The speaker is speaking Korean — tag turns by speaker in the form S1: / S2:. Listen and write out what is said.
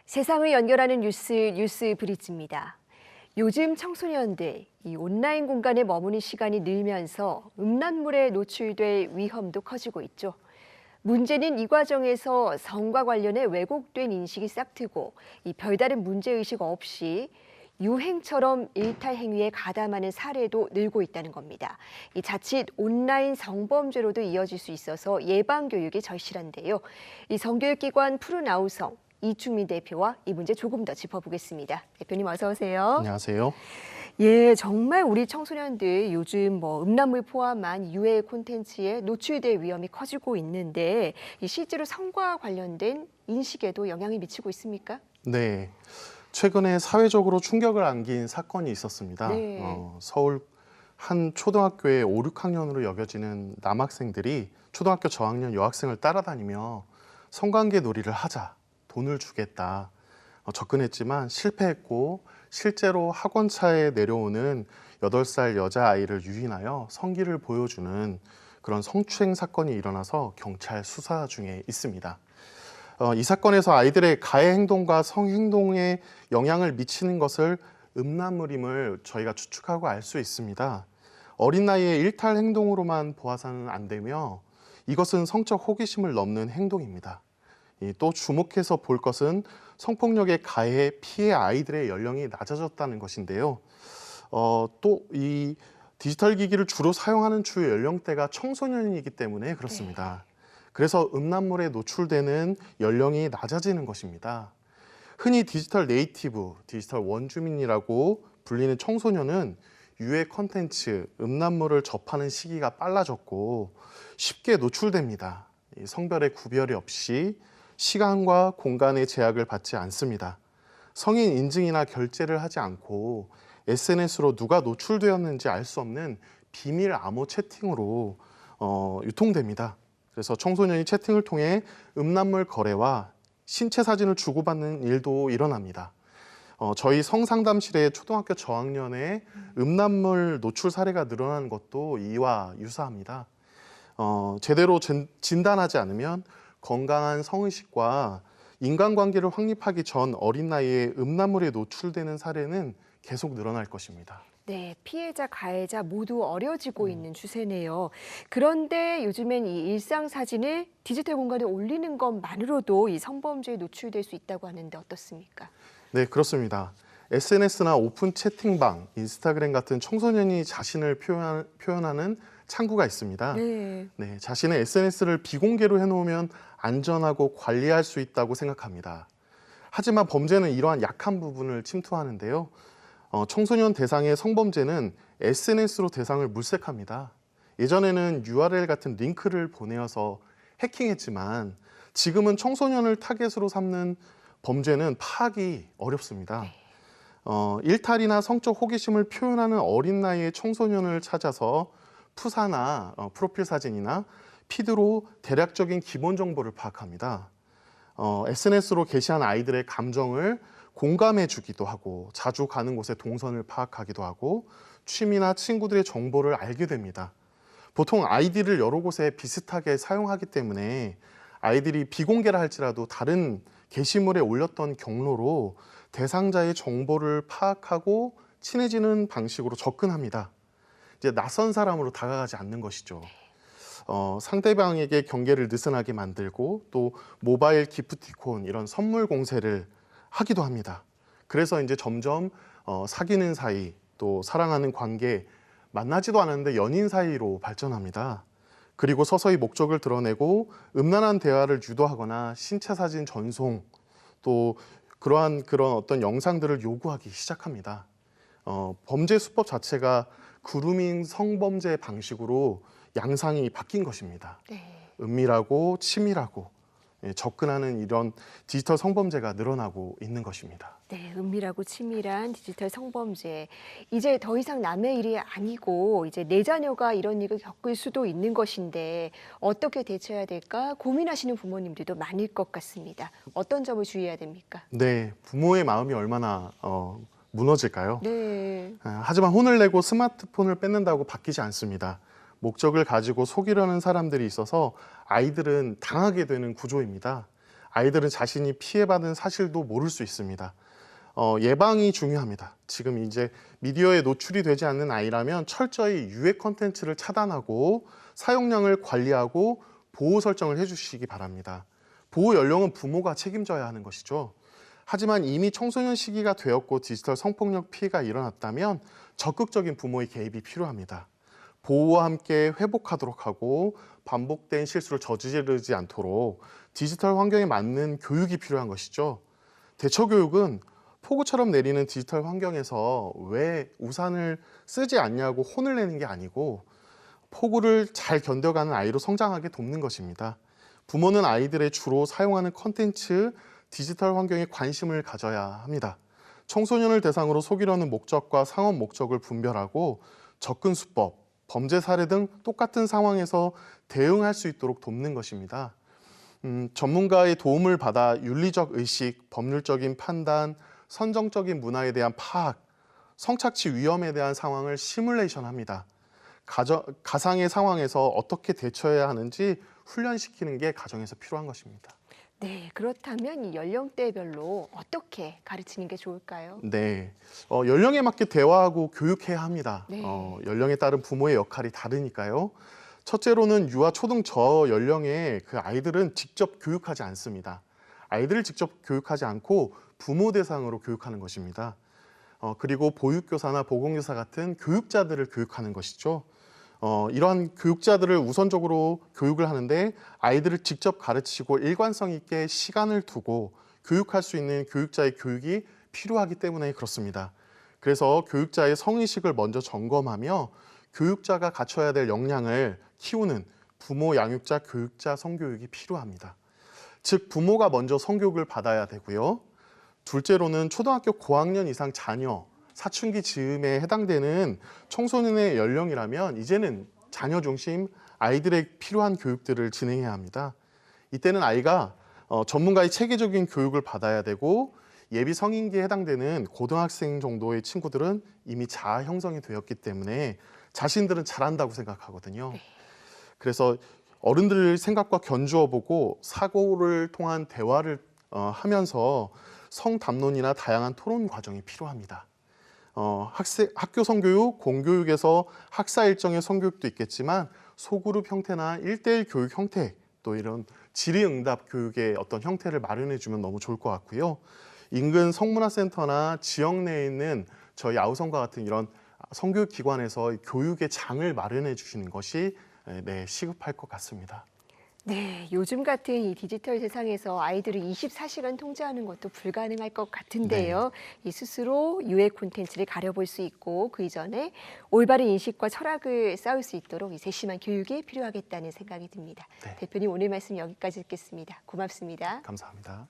S1: 세상을 연결하는 뉴스 브릿지입니다. 요즘 청소년들, 이 온라인 공간에 머무는 시간이 늘면서 음란물에 노출될 위험도 커지고 있죠. 문제는 이 과정에서 성과 관련해 왜곡된 인식이 싹트고 이 별다른 문제의식 없이 유행처럼 일탈 행위에 가담하는 사례도 늘고 있다는 겁니다. 이 자칫 온라인 성범죄로도 이어질 수 있어서 예방 교육이 절실한데요. 이 성교육기관 푸른아우성 이충민 대표와 이 문제 조금 더 짚어보겠습니다. 대표님 어서 오세요.
S2: 안녕하세요.
S1: 예, 정말 우리 청소년들 요즘 음란물 포함한 유해 콘텐츠에 노출될 위험이 커지고 있는데 이 실제로 성과 관련된 인식에도 영향을 미치고 있습니까?
S2: 네, 최근에 사회적으로 충격을 안긴 사건이 있었습니다.
S1: 네.
S2: 서울 한 초등학교의 5, 6학년으로 여겨지는 남학생들이 초등학교 저학년 여학생을 따라다니며 성관계 놀이를 하자, 돈을 주겠다 접근했지만 실패했고 실제로 학원차에 내려오는 8살 여자아이를 유인하여 성기를 보여주는 그런 성추행 사건이 일어나서 경찰 수사 중에 있습니다. 이 사건에서 아이들의 가해 행동과 성행동에 영향을 미치는 것을 음란물임을 저희가 추측하고 알 수 있습니다. 어린 나이에 일탈 행동으로만 보아서는 안 되며 이것은 성적 호기심을 넘는 행동입니다. 또 주목해서 볼 것은 성폭력의 가해 피해 아이들의 연령이 낮아졌다는 것인데요. 또 이 디지털 기기를 주로 사용하는 주 연령대가 청소년이기 때문에 그렇습니다. 그래서 음란물에 노출되는 연령이 낮아지는 것입니다. 흔히 디지털 네이티브, 디지털 원주민이라고 불리는 청소년은 유해 콘텐츠, 음란물을 접하는 시기가 빨라졌고 쉽게 노출됩니다. 성별의 구별이 없이 시간과 공간의 제약을 받지 않습니다. 성인 인증이나 결제를 하지 않고 SNS로 누가 노출되었는지 알 수 없는 비밀 암호 채팅으로 유통됩니다. 그래서 청소년이 채팅을 통해 음란물 거래와 신체 사진을 주고받는 일도 일어납니다. 저희 성상담실의 초등학교 저학년에 음란물 노출 사례가 늘어나는 것도 이와 유사합니다. 제대로 진단하지 않으면 건강한 성의식과 인간관계를 확립하기 전 어린 나이에 음란물에 노출되는 사례는 계속 늘어날 것입니다.
S1: 네, 피해자, 가해자 모두 어려지고 있는 추세네요. 그런데 요즘엔 이 일상 사진을 디지털 공간에 올리는 것만으로도 이 성범죄에 노출될 수 있다고 하는데 어떻습니까?
S2: 네, 그렇습니다. SNS나 오픈 채팅방, 인스타그램 같은 청소년이 자신을 표현하는 창구가 있습니다.
S1: 네.
S2: 네, 자신의 SNS를 비공개로 해놓으면 안전하고 관리할 수 있다고 생각합니다. 하지만 범죄는 이러한 약한 부분을 침투하는데요. 청소년 대상의 성범죄는 SNS로 대상을 물색합니다. 예전에는 URL 같은 링크를 보내어서 해킹했지만 지금은 청소년을 타겟으로 삼는 범죄는 파악이 어렵습니다. 일탈이나 성적 호기심을 표현하는 어린 나이의 청소년을 찾아서 푸사나 프로필 사진이나 피드로 대략적인 기본 정보를 파악합니다. SNS로 게시한 아이들의 감정을 공감해 주기도 하고 자주 가는 곳의 동선을 파악하기도 하고 취미나 친구들의 정보를 알게 됩니다. 보통 아이디를 여러 곳에 비슷하게 사용하기 때문에 아이들이 비공개라 할지라도 다른 게시물에 올렸던 경로로 대상자의 정보를 파악하고 친해지는 방식으로 접근합니다. 이제 낯선 사람으로 다가가지 않는 것이죠. 상대방에게 경계를 느슨하게 만들고 또 모바일 기프티콘 이런 선물 공세를 하기도 합니다. 그래서 이제 점점 사귀는 사이 또 사랑하는 관계 만나지도 않았는데 연인 사이로 발전합니다. 그리고 서서히 목적을 드러내고 음란한 대화를 유도하거나 신체 사진 전송 또 그런 어떤 영상들을 요구하기 시작합니다. 범죄 수법 자체가 그루밍 성범죄 방식으로 양상이 바뀐 것입니다.
S1: 네.
S2: 은밀하고 치밀하고 접근하는 이런 디지털 성범죄가 늘어나고 있는 것입니다.
S1: 네, 은밀하고 치밀한 디지털 성범죄. 이제 더 이상 남의 일이 아니고 이제 내 자녀가 이런 일을 겪을 수도 있는 것인데 어떻게 대처해야 될까 고민하시는 부모님들도 많을 것 같습니다. 어떤 점을 주의해야 됩니까?
S2: 네, 부모의 마음이 얼마나 무너질까요?
S1: 네.
S2: 하지만 혼을 내고 스마트폰을 뺏는다고 바뀌지 않습니다. 목적을 가지고 속이려는 사람들이 있어서 아이들은 당하게 되는 구조입니다. 아이들은 자신이 피해받은 사실도 모를 수 있습니다. 예방이 중요합니다. 지금 이제 미디어에 노출이 되지 않는 아이라면 철저히 유해 콘텐츠를 차단하고 사용량을 관리하고 보호 설정을 해주시기 바랍니다. 보호 연령은 부모가 책임져야 하는 것이죠. 하지만 이미 청소년 시기가 되었고 디지털 성폭력 피해가 일어났다면 적극적인 부모의 개입이 필요합니다. 보호와 함께 회복하도록 하고 반복된 실수를 저지르지 않도록 디지털 환경에 맞는 교육이 필요한 것이죠. 대처 교육은 폭우처럼 내리는 디지털 환경에서 왜 우산을 쓰지 않냐고 혼을 내는 게 아니고 폭우를 잘 견뎌가는 아이로 성장하게 돕는 것입니다. 부모는 아이들의 주로 사용하는 콘텐츠, 디지털 환경에 관심을 가져야 합니다. 청소년을 대상으로 속이려는 목적과 상업 목적을 분별하고 접근 수법, 범죄 사례 등 똑같은 상황에서 대응할 수 있도록 돕는 것입니다. 전문가의 도움을 받아 윤리적 의식, 법률적인 판단, 선정적인 문화에 대한 파악, 성착취 위험에 대한 상황을 시뮬레이션합니다. 가상의 상황에서 어떻게 대처해야 하는지 훈련시키는 게 가정에서 필요한 것입니다.
S1: 네, 그렇다면 이 연령대별로 어떻게 가르치는 게 좋을까요?
S2: 네, 연령에 맞게 대화하고 교육해야 합니다.
S1: 네.
S2: 연령에 따른 부모의 역할이 다르니까요. 첫째로는 유아 초등 저연령의 그 아이들은 직접 교육하지 않습니다. 아이들을 직접 교육하지 않고 부모 대상으로 교육하는 것입니다. 그리고 보육교사나 보건교사 같은 교육자들을 교육하는 것이죠. 이러한 교육자들을 우선적으로 교육을 하는데 아이들을 직접 가르치고 일관성 있게 시간을 두고 교육할 수 있는 교육자의 교육이 필요하기 때문에 그렇습니다. 그래서 교육자의 성의식을 먼저 점검하며 교육자가 갖춰야 될 역량을 키우는 부모, 양육자, 교육자 성교육이 필요합니다. 즉 부모가 먼저 성교육을 받아야 되고요. 둘째로는 초등학교 고학년 이상 자녀, 사춘기 즈음에 해당되는 청소년의 연령이라면 이제는 자녀 중심 아이들의 필요한 교육들을 진행해야 합니다. 이때는 아이가 전문가의 체계적인 교육을 받아야 되고 예비 성인기에 해당되는 고등학생 정도의 친구들은 이미 자아 형성이 되었기 때문에 자신들은 잘한다고 생각하거든요. 그래서 어른들 생각과 견주어 보고 사고를 통한 대화를 하면서 성담론이나 다양한 토론 과정이 필요합니다. 학교 성교육, 공교육에서 학사 일정의 성교육도 있겠지만 소그룹 형태나 1:1 교육 형태 또 이런 질의응답 교육의 어떤 형태를 마련해 주면 너무 좋을 것 같고요. 인근 성문화센터나 지역 내에 있는 저희 아우성과 같은 이런 성교육 기관에서 교육의 장을 마련해 주시는 것이 시급할 것 같습니다.
S1: 네, 요즘 같은 이 디지털 세상에서 아이들을 24시간 통제하는 것도 불가능할 것 같은데요. 이 스스로 유해 콘텐츠를 가려볼 수 있고 그 이전에 올바른 인식과 철학을 쌓을 수 있도록 이 세심한 교육이 필요하겠다는 생각이 듭니다.
S2: 네.
S1: 대표님 오늘 말씀 여기까지 듣겠습니다. 고맙습니다.
S2: 감사합니다.